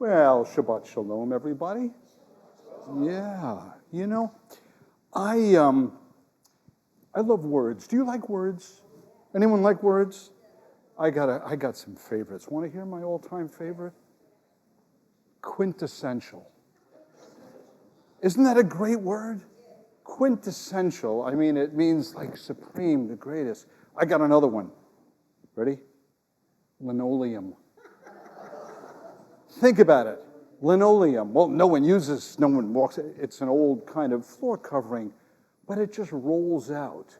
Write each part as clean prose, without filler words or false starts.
Well, Shabbat Shalom, everybody. Yeah, I love words. Do you like words? Anyone like words? I got some favorites. Want to hear my all-time favorite? Quintessential. Isn't that a great word? Quintessential. I mean, it means like supreme, the greatest. I got another one. Ready? Linoleum. Think about it. Linoleum. Well, no one walks. It's an old kind of floor covering, but it just rolls out.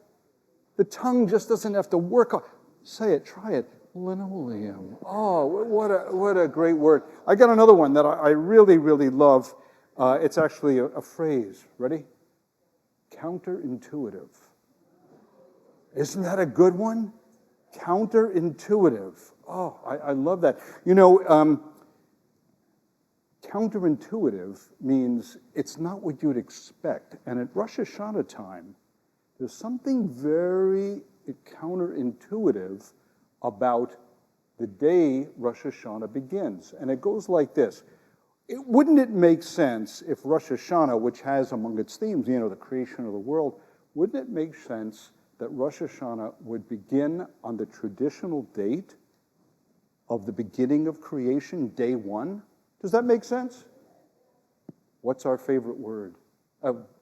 The tongue just doesn't have to work on. Say it, try it. Linoleum. Oh, what a great word. I got another one that I really, really love. It's actually a phrase. Ready? Counterintuitive. Isn't that a good one? Counterintuitive. Oh, I love that. Counterintuitive means it's not what you'd expect. And at Rosh Hashanah time, there's something very counterintuitive about the day Rosh Hashanah begins. And it goes like this. Wouldn't it make sense if Rosh Hashanah, which has among its themes, the creation of the world, wouldn't it make sense that Rosh Hashanah would begin on the traditional date of the beginning of creation, day one? Does that make sense? What's our favorite word?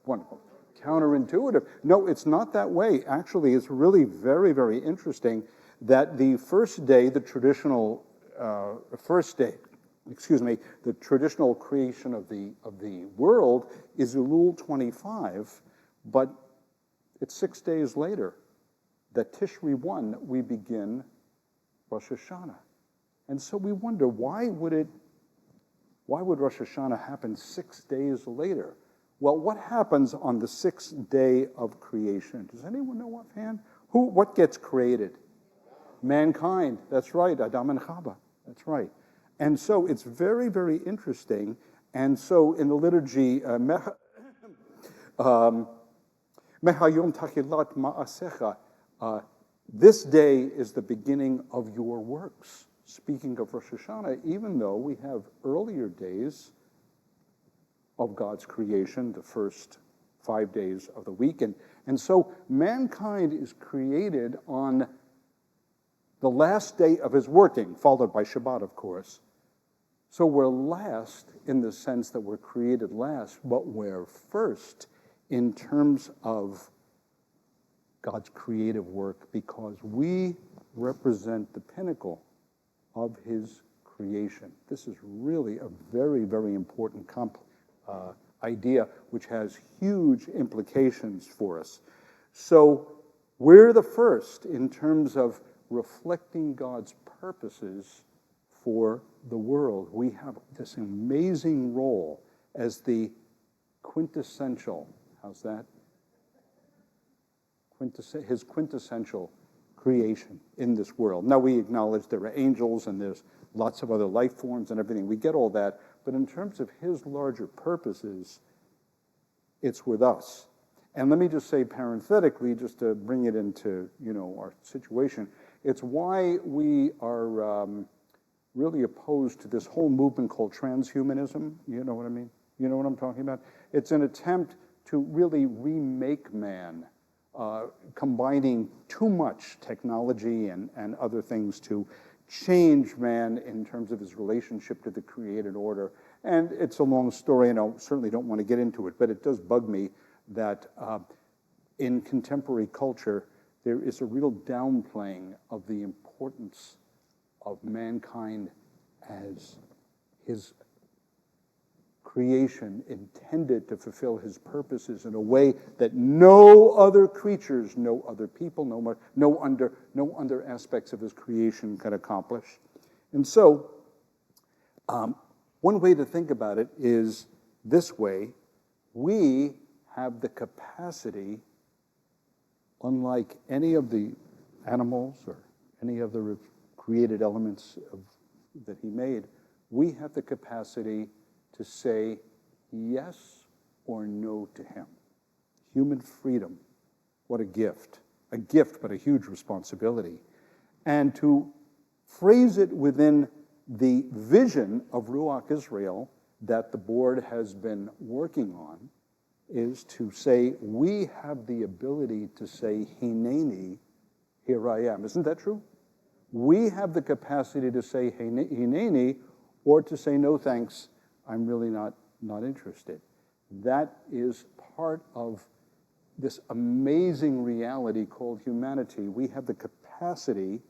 Wonderful. Counterintuitive. No, it's not that way. Actually, it's really very, very interesting that the first day, the traditional creation of the world is Elul 25, but it's 6 days later that Tishri 1 we begin Rosh Hashanah. And so we wonder, why would Rosh Hashanah happen 6 days later? Well, what happens on the sixth day of creation? Does anyone know offhand? What gets created? Mankind. That's right. Adam and Chava. That's right. And so it's very, very interesting. And so in the liturgy, Mehayom Tachilat Ma'asecha, this day is the beginning of your works. Speaking of Rosh Hashanah, even though we have earlier days of God's creation, the first 5 days of the week. And so mankind is created on the last day of his working, followed by Shabbat, of course. So we're last in the sense that we're created last, but we're first in terms of God's creative work because we represent the pinnacle of his creation. This is really a very, very important idea which has huge implications for us. So we're the first in terms of reflecting God's purposes for the world. We have this amazing role as the quintessential, how's that? His quintessential creation in this world. Now we acknowledge there are angels and there's lots of other life forms and everything. We get all that. But in terms of his larger purposes, it's with us. And let me just say parenthetically, just to bring it into, our situation, it's why we are really opposed to this whole movement called transhumanism. You know what I mean? You know what I'm talking about? It's an attempt to really remake man, combining too much technology and other things to change man in terms of his relationship to the created order. And it's a long story, and I certainly don't want to get into it, but it does bug me that in contemporary culture, there is a real downplaying of the importance of mankind as his creation intended to fulfill his purposes in a way that no other creatures, no other people, no other aspects of his creation can accomplish. And so, one way to think about it is this way: we have the capacity, unlike any of the animals or any of the created elements that he made, we have the capacity to say yes or no to him. Human freedom, what a gift. A gift, but a huge responsibility. And to phrase it within the vision of Ruach Israel that the board has been working on is to say, we have the ability to say, Hineni, here I am. Isn't that true? We have the capacity to say, Hineni, or to say, no thanks, I'm really not interested. That is part of this amazing reality called humanity. We have the capacity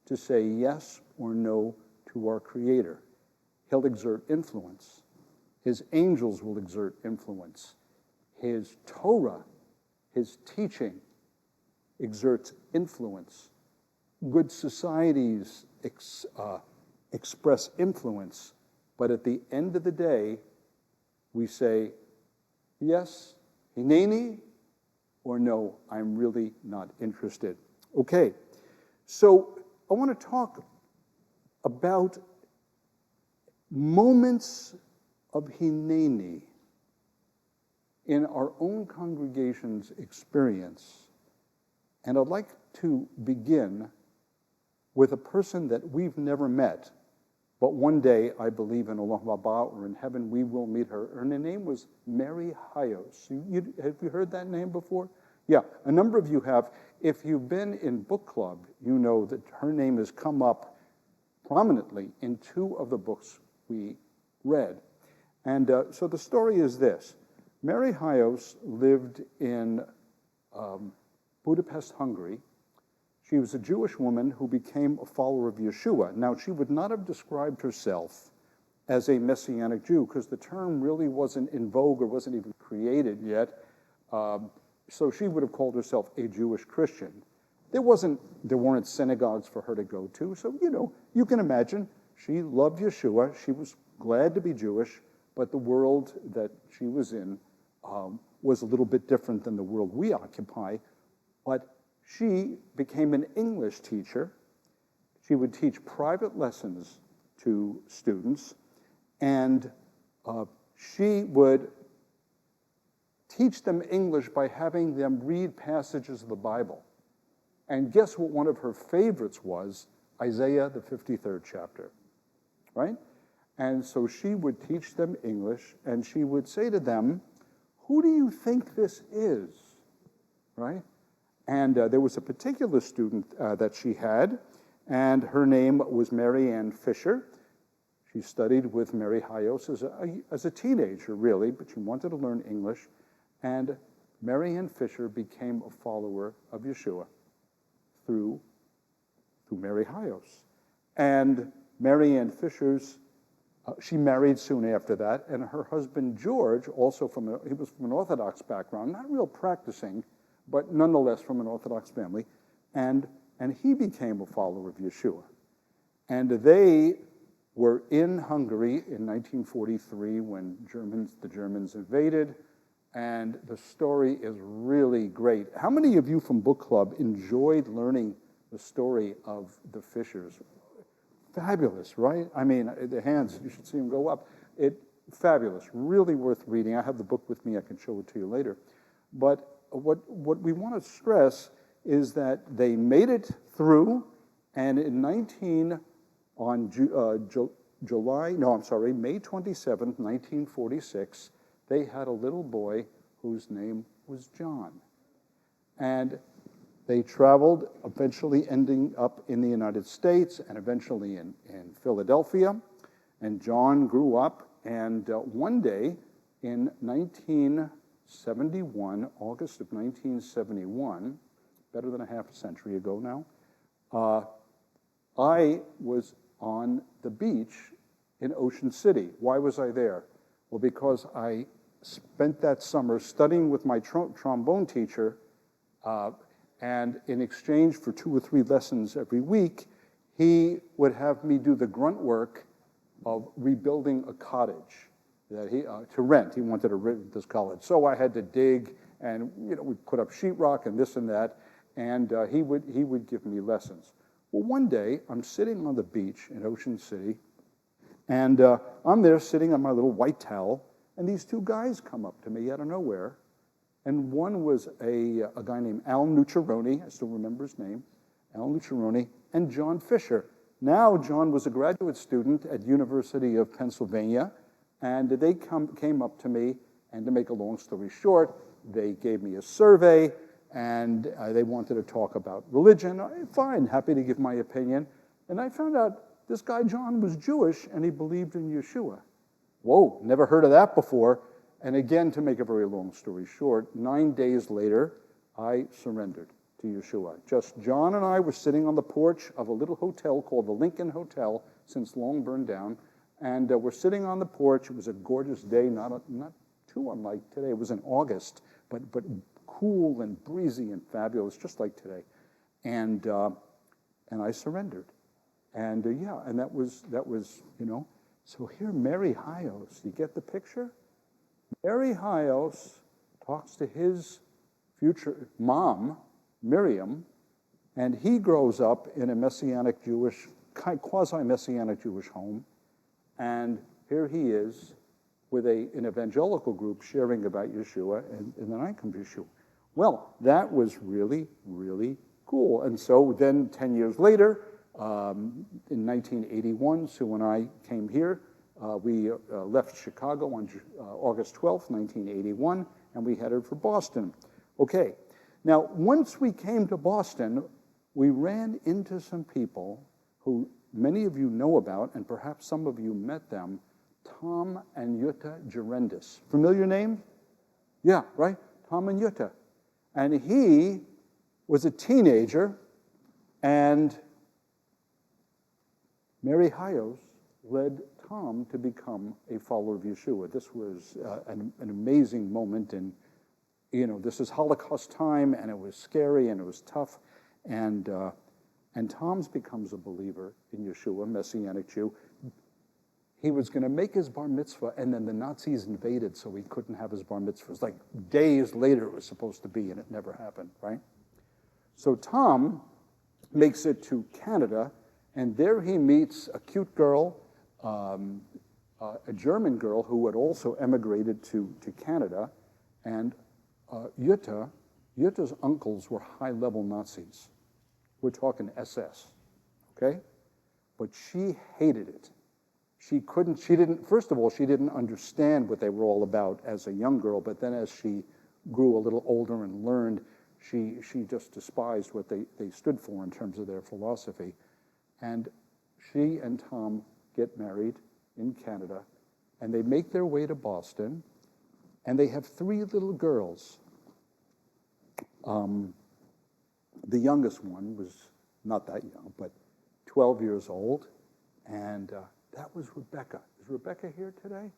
to say yes or no to our Creator. He'll exert influence. His angels will exert influence. His Torah, his teaching, exerts influence. Good societies express influence. But at the end of the day, we say, yes, Hineni, or no, I'm really not interested. Okay, so I want to talk about moments of Hineni in our own congregation's experience. And I'd like to begin with a person that we've never met, but one day, I believe in Olam Haba or in heaven, we will meet her. Her name was Mary Hayos. Have you heard that name before? Yeah, a number of you have. If you've been in book club, you know that her name has come up prominently in two of the books we read. And so the story is this. Mary Hayos lived in Budapest, Hungary. She was a Jewish woman who became a follower of Yeshua. Now, she would not have described herself as a Messianic Jew because the term really wasn't in vogue or wasn't even created yet. So she would have called herself a Jewish Christian. There weren't synagogues for her to go to. So, you can imagine she loved Yeshua. She was glad to be Jewish, but the world that she was in was a little bit different than the world we occupy. But she became an English teacher. She would teach private lessons to students, and she would teach them English by having them read passages of the Bible. And guess what one of her favorites was? Isaiah, the 53rd chapter, right? And so she would teach them English, and she would say to them, who do you think this is, right? And there was a particular student that she had, and her name was Mary Ann Fisher. She studied with Mary Hayos as a teenager, really, but she wanted to learn English. And Mary Ann Fisher became a follower of Yeshua through Mary Hayos. And Mary Ann Fisher's, she married soon after that, and her husband George, also he was from an Orthodox background, not real practicing, but nonetheless from an Orthodox family, and he became a follower of Yeshua. And they were in Hungary in 1943 when the Germans invaded, and the story is really great. How many of you from book club enjoyed learning the story of the Fishers? Fabulous, right? I mean, the hands, you should see them go up. Fabulous, really worth reading. I have the book with me, I can show it to you later. But what we want to stress is that they made it through, and in May 27th, 1946, they had a little boy whose name was John. And they traveled, eventually ending up in the United States and eventually in Philadelphia. And John grew up, and one day in 1971, August of 1971, better than a half a century ago now, I was on the beach in Ocean City. Why was I there? Well, because I spent that summer studying with my trombone teacher, and in exchange for 2 or 3 lessons every week, he would have me do the grunt work of rebuilding a cottage that to rent. He wanted to rent this college. So I had to dig, and we put up sheetrock and this and that, and he would give me lessons. Well, one day, I'm sitting on the beach in Ocean City, and I'm there sitting on my little white towel, and these 2 guys come up to me out of nowhere, and one was a guy named Al Nucciaroni, I still remember his name, Al Nucciaroni, and John Fisher. Now, John was a graduate student at University of Pennsylvania, and they came up to me, and to make a long story short, they gave me a survey, and they wanted to talk about religion. Fine, happy to give my opinion. And I found out this guy, John, was Jewish, and he believed in Yeshua. Whoa, never heard of that before. And again, to make a very long story short, 9 days later, I surrendered to Yeshua. Just John and I were sitting on the porch of a little hotel called the Lincoln Hotel, since long burned down. And we're sitting on the porch. It was a gorgeous day, not too unlike today. It was in August, but cool and breezy and fabulous, just like today. And I surrendered. And and that was, So here, Mary Hyos, you get the picture? Mary Hyos talks to his future mom, Miriam, and he grows up in a Messianic Jewish, quasi-Messianic Jewish home, and here he is with an evangelical group sharing about Yeshua, and then I come to Yeshua. Well, that was really, really cool. And so then 10 years later, in 1981, Sue and I came here. We left Chicago on August 12th, 1981, and we headed for Boston. Okay, now once we came to Boston, we ran into some people who many of you know about, and perhaps some of you met them, Tom and Jutta Gerendis. Familiar name? Yeah, right? Tom and Jutta. And he was a teenager, and Mary Hyos led Tom to become a follower of Yeshua. This was an amazing moment, and this is Holocaust time, and it was scary, and it was tough, and Tom's becomes a believer in Yeshua, Messianic Jew. He was going to make his bar mitzvah, and then the Nazis invaded, so he couldn't have his bar mitzvah. It was like days later it was supposed to be, and it never happened, right? So Tom makes it to Canada, and there he meets a cute girl, a German girl who had also emigrated to Canada, and Jutta's uncles were high-level Nazis. We're talking SS, okay? But she hated it. First of all, she didn't understand what they were all about as a young girl, but then as she grew a little older and learned, she just despised what they stood for in terms of their philosophy. And she and Tom get married in Canada, and they make their way to Boston, and they have 3 little girls. The youngest one was not that young, but 12 years old, and that was Rebecca. Is Rebecca here today?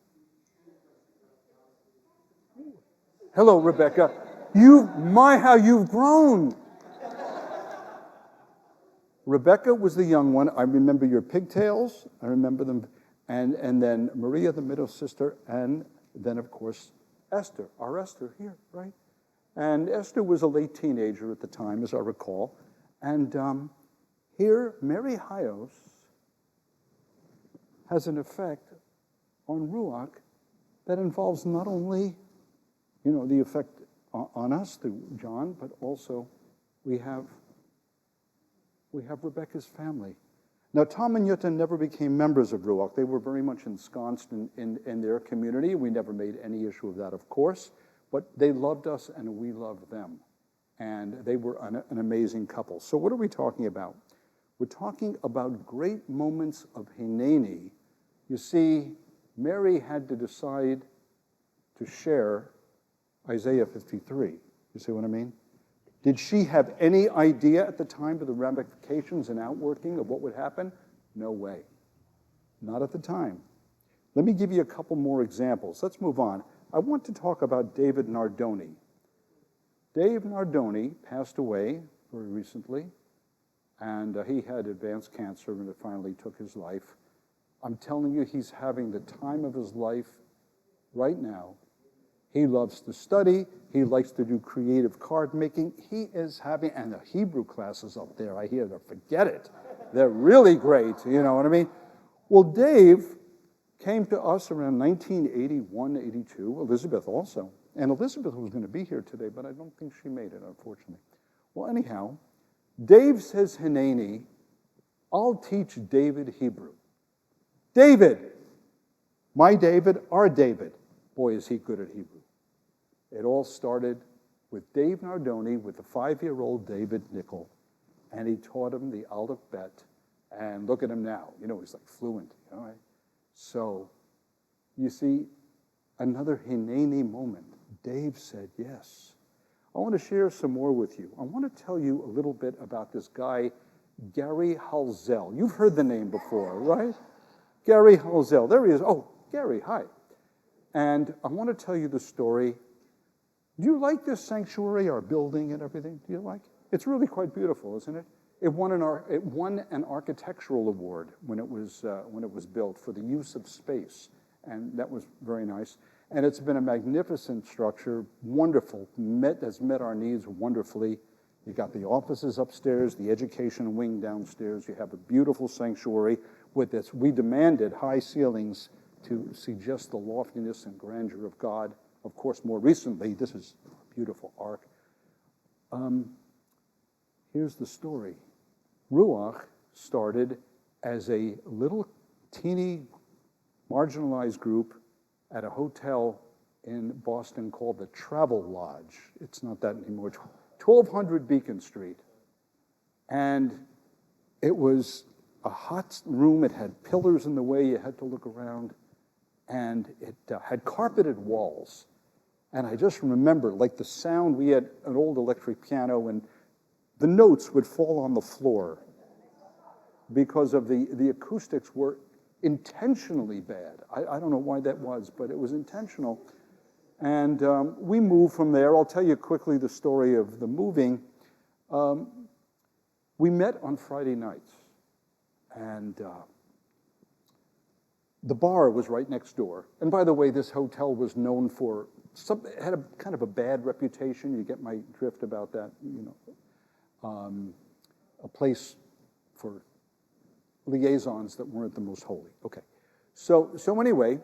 Hello, Rebecca. How you've grown. Rebecca was the young one. I remember your pigtails. I remember them. And then Maria, the middle sister, and then, of course, Esther, our Esther here, right? And Esther was a late teenager at the time, as I recall. And here, Mary Hyos has an effect on Ruach that involves not only, the effect on us through John, but also we have Rebecca's family. Now, Tom and Jutta never became members of Ruach. They were very much ensconced in their community. We never made any issue of that, of course, but they loved us and we loved them. And they were an amazing couple. So what are we talking about? We're talking about great moments of Hineni. You see, Mary had to decide to share Isaiah 53. You see what I mean? Did she have any idea at the time of the ramifications and outworking of what would happen? No way. Not at the time. Let me give you a couple more examples. Let's move on. I want to talk about David Nardoni. Dave Nardoni passed away very recently, and he had advanced cancer, and it finally took his life. I'm telling you, he's having the time of his life right now. He loves to study. He likes to do creative card making. He is having, and the Hebrew classes up there, I hear, forget it. They're really great, you know what I mean? Well, Dave came to us around 1981, 82, Elizabeth also. And Elizabeth was going to be here today, but I don't think she made it, unfortunately. Well, anyhow, Dave says Hineni I'll teach David Hebrew. David! My David, our David. Boy, is he good at Hebrew. It all started with Dave Nardoni with the 5-year-old David Nichol, and he taught him the Aleph Bet, and look at him now. You know, he's like fluent, you know, right? So, you see, another Hineni moment. Dave said yes. I want to share some more with you. I want to tell you a little bit about this guy, Gary Halzel. You've heard the name before, right? Gary Halzel. There he is. Oh, Gary, hi. And I want to tell you the story. Do you like this sanctuary, our building and everything? Do you like it? It's really quite beautiful, isn't it? It won an architectural award when it was built for the use of space, and that was very nice. And it's been a magnificent structure, wonderful, has met our needs wonderfully. You got the offices upstairs, the education wing downstairs. You have a beautiful sanctuary with this. We demanded high ceilings to suggest the loftiness and grandeur of God. Of course, more recently, this is a beautiful ark. Here's the story. Ruach started as a little teeny marginalized group at a hotel in Boston called the Travel Lodge. It's not that anymore. 1200 Beacon Street. And it was a hot room. It had pillars in the way. You had to look around. And it had carpeted walls. And I just remember, like the sound, we had an old electric piano, and the notes would fall on the floor because of the acoustics were intentionally bad. I don't know why that was, but it was intentional. And we moved from there. I'll tell you quickly the story of the moving. We met on Friday nights, and the bar was right next door. And by the way, this hotel was known for it had a kind of a bad reputation. You get my drift about that, you know. A place for liaisons that weren't the most holy. Okay. So anyway,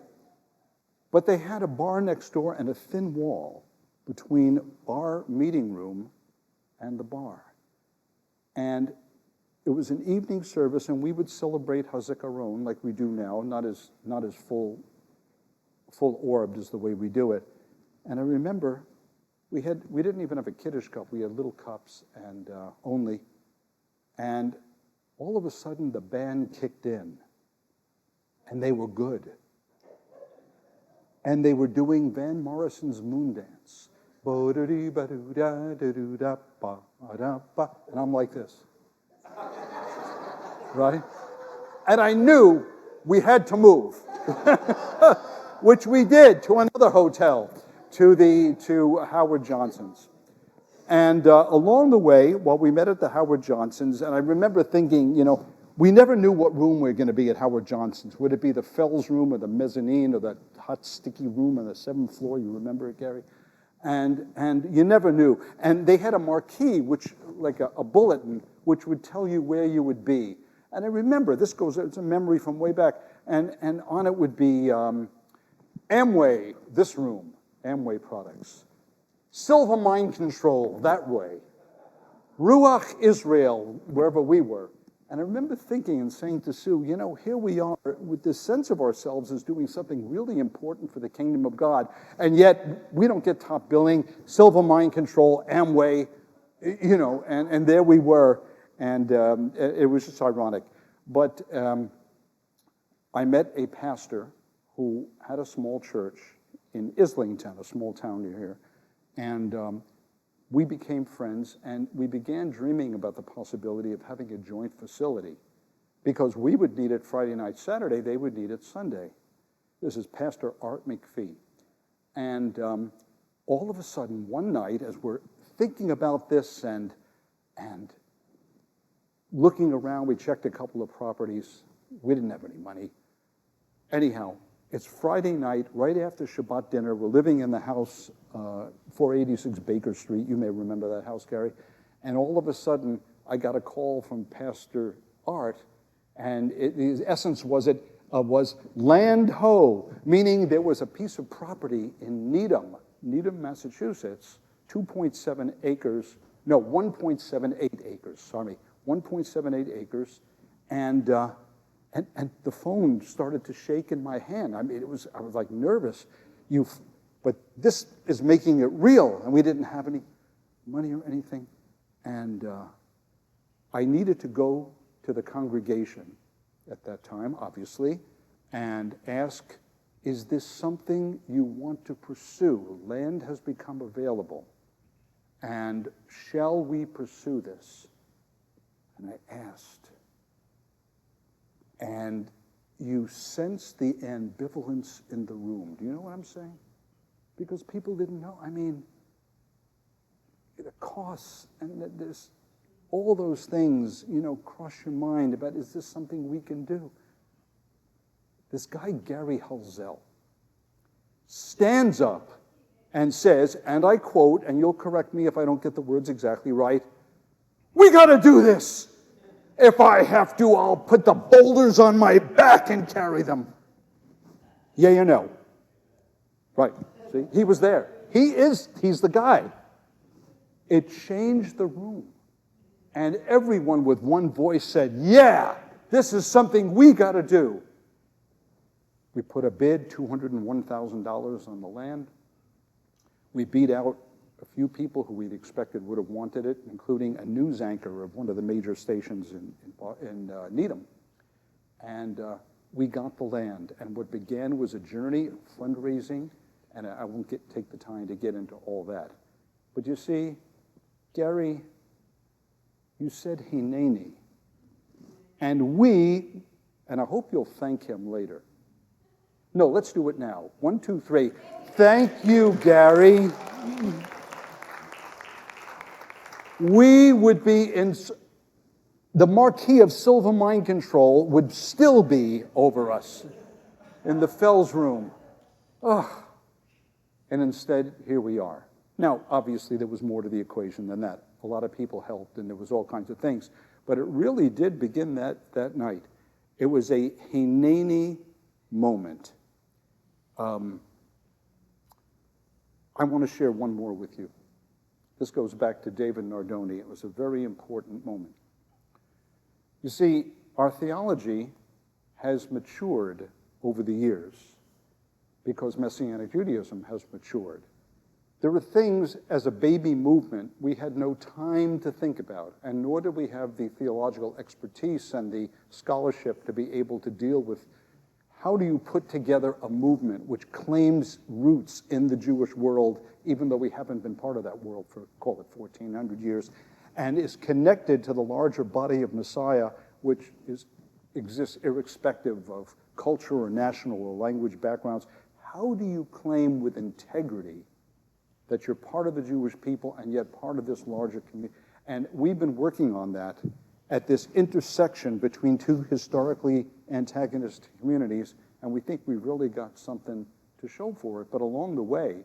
but they had a bar next door and a thin wall between our meeting room and the bar. And it was an evening service, and we would celebrate Hazikaron like we do now, not as full orbed as the way we do it. And I remember we didn't even have a Kiddush cup. We had little cups and only. And all of a sudden, the band kicked in, and they were good. And they were doing Van Morrison's Moon Dance. And I'm like this. Right? And I knew we had to move, which we did to another hotel, to Howard Johnson's. And along the way, while we met at the Howard Johnson's, and I remember thinking, you know, we never knew what room we were going to be at Howard Johnson's. Would it be the Fells room or the mezzanine or the hot, sticky room on the 7th floor? You remember it, Gary? And you never knew. And they had a marquee, which like a bulletin, which would tell you where you would be. And I remember, it's a memory from way back, and on it would be Amway, this room, Amway products. Silver Mind Control, that way. Ruach, Israel, wherever we were. And I remember thinking and saying to Sue, you know, here we are with this sense of ourselves as doing something really important for the kingdom of God, and yet we don't get top billing, Silver Mind Control, Amway, you know, and there we were, and it was just ironic. But I met a pastor who had a small church in Islington, a small town near here, and we became friends, and we began dreaming about the possibility of having a joint facility, because we would need it Friday night, Saturday, they would need it Sunday. This is Pastor Art McPhee. And all of a sudden, one night, as we're thinking about this and looking around, we checked a couple of properties. We didn't have any money. Anyhow, it's Friday night, right after Shabbat dinner. We're living in the house, 486 Baker Street. You may remember that house, Gary. And all of a sudden, I got a call from Pastor Art, and his essence was land ho, meaning there was a piece of property in Needham, Massachusetts, 1.78 acres, 1.78 acres, And the phone started to shake in my hand. I mean, I was like nervous. But this is making it real, and we didn't have any money or anything. And I needed to go to the congregation at that time, obviously, and ask, is this something you want to pursue? Land has become available, and shall we pursue this? And I asked, and you sense the ambivalence in the room. Do you know what I'm saying? Because people didn't know. I mean, the costs and there's all those things, cross your mind about, is this something we can do? This guy, Gary Hulsell, stands up and says, and I quote, and you'll correct me if I don't get the words exactly right, "We got to do this. If I have to, I'll put the boulders on my back and carry them." Yeah, you know. Right. See, he was there. He's the guy. It changed the room. And everyone with one voice said, yeah, this is something we got to do. We put a bid, $201,000 on the land. We beat out a few people who we'd expected would have wanted it, including a news anchor of one of the major stations in Needham. And we got the land. And what began was a journey of fundraising, and I won't take the time to get into all that. But you see, Gary, you said Hineni. And I hope you'll thank him later. No, let's do it now. 1, 2, 3. Thank you, Gary. We would be in, the Marquis of Silver Mind Control would still be over us in the Fells room. Oh. And instead, here we are. Now, obviously, there was more to the equation than that. A lot of people helped, and there was all kinds of things. But it really did begin that night. It was a Hineni moment. I want to share one more with you. This goes back to David Nardoni. It was a very important moment. You see, our theology has matured over the years because Messianic Judaism has matured. There were things as a baby movement we had no time to think about, and nor did we have the theological expertise and the scholarship to be able to deal with how do you put together a movement which claims roots in the Jewish world, even though we haven't been part of that world for, call it 1,400 years, and is connected to the larger body of Messiah, which exists irrespective of culture or national or language backgrounds. How do you claim with integrity that you're part of the Jewish people and yet part of this larger community? And we've been working on that at this intersection between two historically antagonistic communities, and we think we've really got something to show for it. But along the way,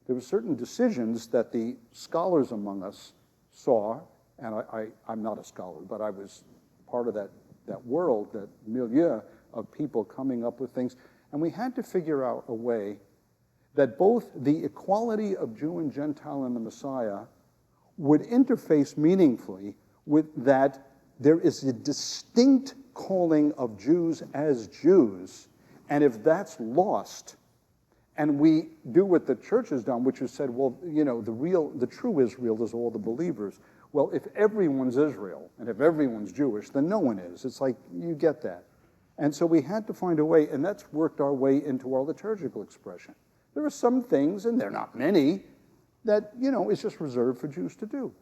there were certain decisions that the scholars among us saw, and I'm not a scholar, but I was part of that world, that milieu of people coming up with things, and we had to figure out a way that both the equality of Jew and Gentile in the Messiah would interface meaningfully with that there is a distinct calling of Jews as Jews, and if that's lost, and we do what the church has done, which has said, well, the true Israel is all the believers. Well, if everyone's Israel, and if everyone's Jewish, then no one is. It's like, you get that. And so we had to find a way, and that's worked our way into our liturgical expression. There are some things, and they're not many, that, is just reserved for Jews to do.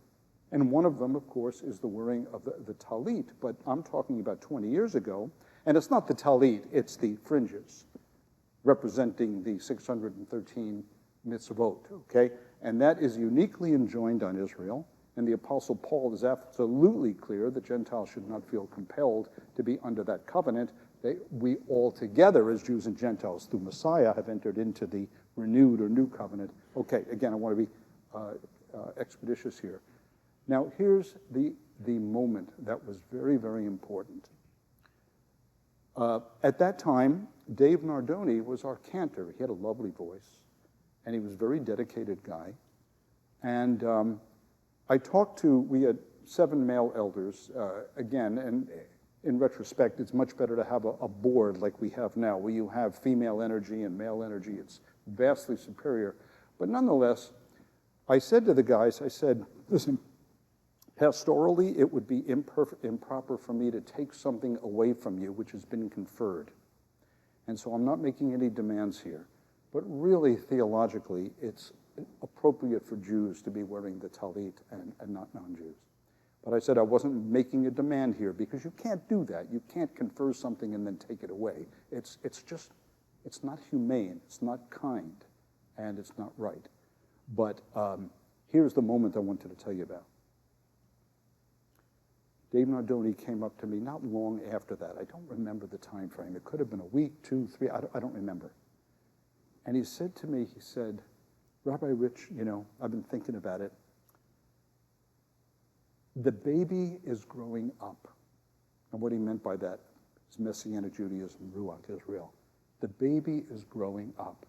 And one of them, of course, is the wearing of the talit. But I'm talking about 20 years ago, and it's not the talit, it's the fringes, representing the 613 mitzvot, okay? And that is uniquely enjoined on Israel. And the Apostle Paul is absolutely clear that Gentiles should not feel compelled to be under that covenant. We all together, as Jews and Gentiles, through Messiah, have entered into the renewed or new covenant. Okay, again, I want to be expeditious here. Now, here's the moment that was very, very important. At that time, Dave Nardoni was our cantor. He had a lovely voice, and he was a very dedicated guy. And we had 7 male elders, again, and in retrospect, it's much better to have a board like we have now, where you have female energy and male energy. It's vastly superior. But nonetheless, I said to the guys, I said, listen, pastorally, it would be improper for me to take something away from you which has been conferred. And so I'm not making any demands here. But really, theologically, it's appropriate for Jews to be wearing the talit and not non-Jews. But I said I wasn't making a demand here, because you can't do that. You can't confer something and then take it away. It's not humane, it's not kind, and it's not right. But here's the moment I wanted to tell you about. Dave Nardoni came up to me not long after that. I don't remember the time frame. It could have been a week, 2, 3, I don't remember. And he said to me, he said, Rabbi Rich, I've been thinking about it. The baby is growing up. And what he meant by that is Messianic Judaism, Ruach, Israel. The baby is growing up.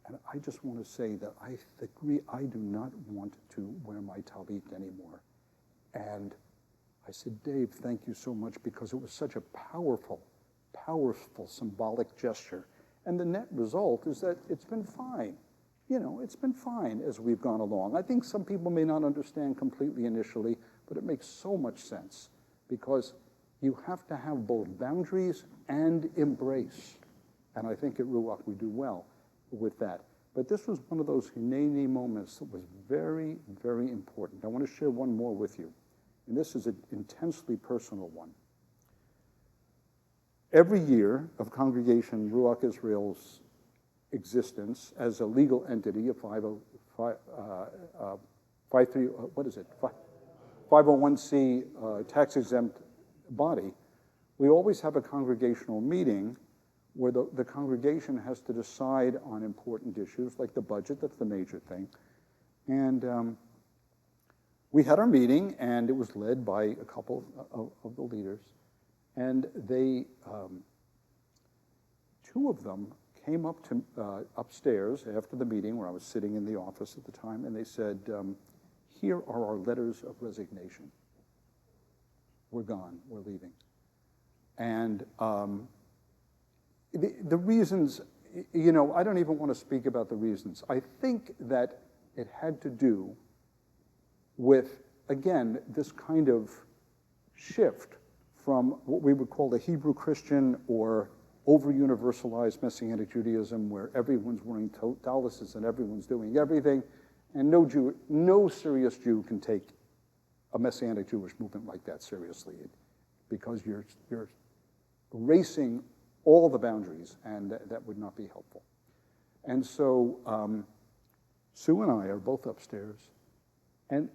And I just want to say that I agree, I do not want to wear my talit anymore. And I said, Dave, thank you so much, because it was such a powerful, powerful symbolic gesture. And the net result is that it's been fine. It's been fine as we've gone along. I think some people may not understand completely initially, but it makes so much sense, because you have to have both boundaries and embrace. And I think at Ruach we do well with that. But this was one of those Hineni moments that was very, very important. I want to share one more with you. And this is an intensely personal one. Every year of Congregation Ruach Israel's existence as a legal entity, a 501c tax-exempt body, we always have a congregational meeting where the congregation has to decide on important issues like the budget. That's the major thing. And we had our meeting, and it was led by a couple of the leaders. And they, two of them came up to upstairs after the meeting, where I was sitting in the office at the time, and they said, here are our letters of resignation. We're gone, we're leaving. And the reasons, I don't even want to speak about the reasons. I think that it had to do with, again, this kind of shift from what we would call the Hebrew Christian or over-universalized Messianic Judaism, where everyone's wearing talises and everyone's doing everything, and no serious Jew can take a Messianic Jewish movement like that seriously, because you're erasing all the boundaries, and that would not be helpful. And so Sue and I are both upstairs, and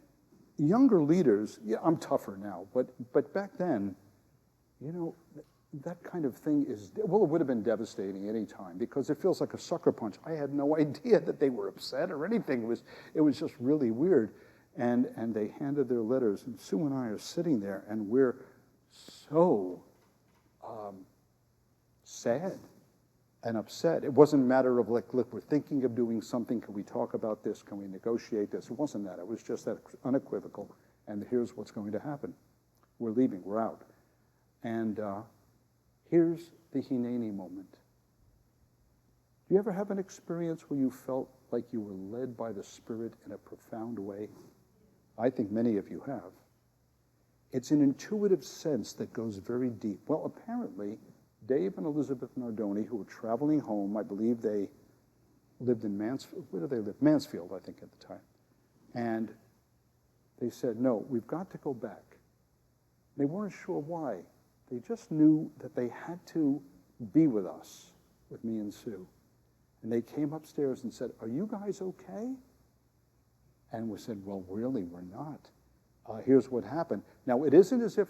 younger leaders, I'm tougher now, but back then, that kind of thing it would have been devastating any time, because it feels like a sucker punch. I had no idea that they were upset or anything. It was just really weird. And they handed their letters, and Sue and I are sitting there, and we're so sad and upset. It wasn't a matter of like, look, we're thinking of doing something. Can we talk about this? Can we negotiate this? It wasn't that. It was just that unequivocal. And here's what's going to happen. We're leaving. We're out. And here's the Hineni moment. Do you ever have an experience where you felt like you were led by the Spirit in a profound way? I think many of you have. It's an intuitive sense that goes very deep. Well, apparently, Dave and Elizabeth Nardoni, who were traveling home, I believe they lived in Mansfield. Where did they live? Mansfield, I think, at the time. And they said, no, we've got to go back. They weren't sure why. They just knew that they had to be with us, with me and Sue. And they came upstairs and said, are you guys okay? And we said, well, really, we're not. Here's what happened. Now, it isn't as if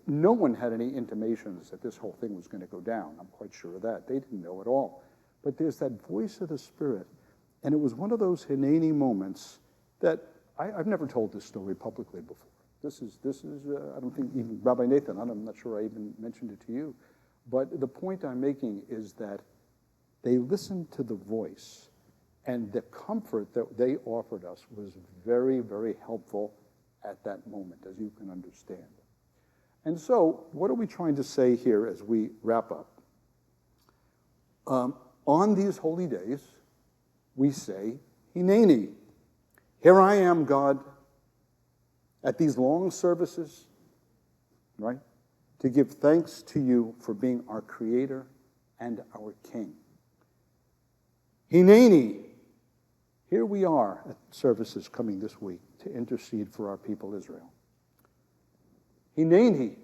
no one had any intimations that this whole thing was going to go down. I'm quite sure of that. They didn't know at all. But there's that voice of the Spirit. And it was one of those Hineni moments that I've never told this story publicly before. This is I don't think even Rabbi Nathan, I'm not sure I even mentioned it to you. But the point I'm making is that they listened to the voice, and the comfort that they offered us was very, very helpful at that moment, as you can understand. And so, what are we trying to say here as we wrap up? On these holy days, we say, Hineni, here I am, God, at these long services, right, to give thanks to you for being our Creator and our King. Hineni, here we are at services coming this week to intercede for our people Israel. Hineni,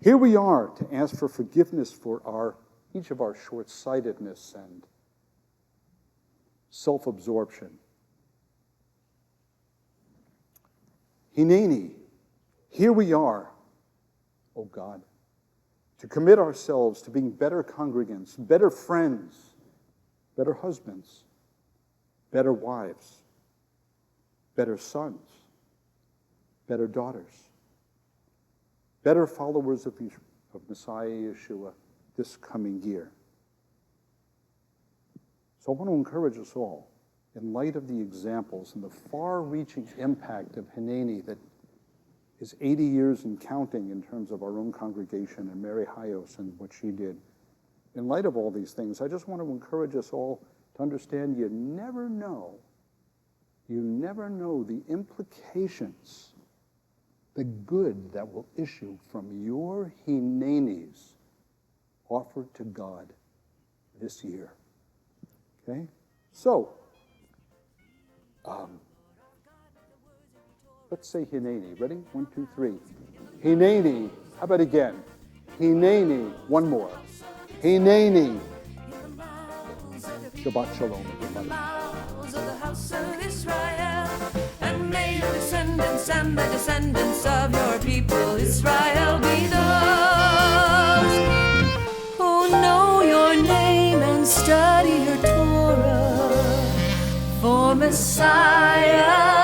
here we are to ask for forgiveness for each of our short-sightedness and self-absorption. Hineni, here we are, O God, to commit ourselves to being better congregants, better friends, better husbands, better wives, better sons, better daughters, better followers of Messiah Yeshua this coming year. So I want to encourage us all, in light of the examples and the far-reaching impact of Hineni that is 80 years and counting in terms of our own congregation and Mary Hayos and what she did. In light of all these things, I just want to encourage us all to understand you never know the implications, the good that will issue from your Hinenis offered to God this year. Okay? So, let's say Hineni. Ready? 1, 2, 3. Hineni. How about again? Hineni. One more. Hineni. Shabbat shalom, everybody. And may your descendants and the descendants of your people Israel be those who know your name and study your Torah for Messiah.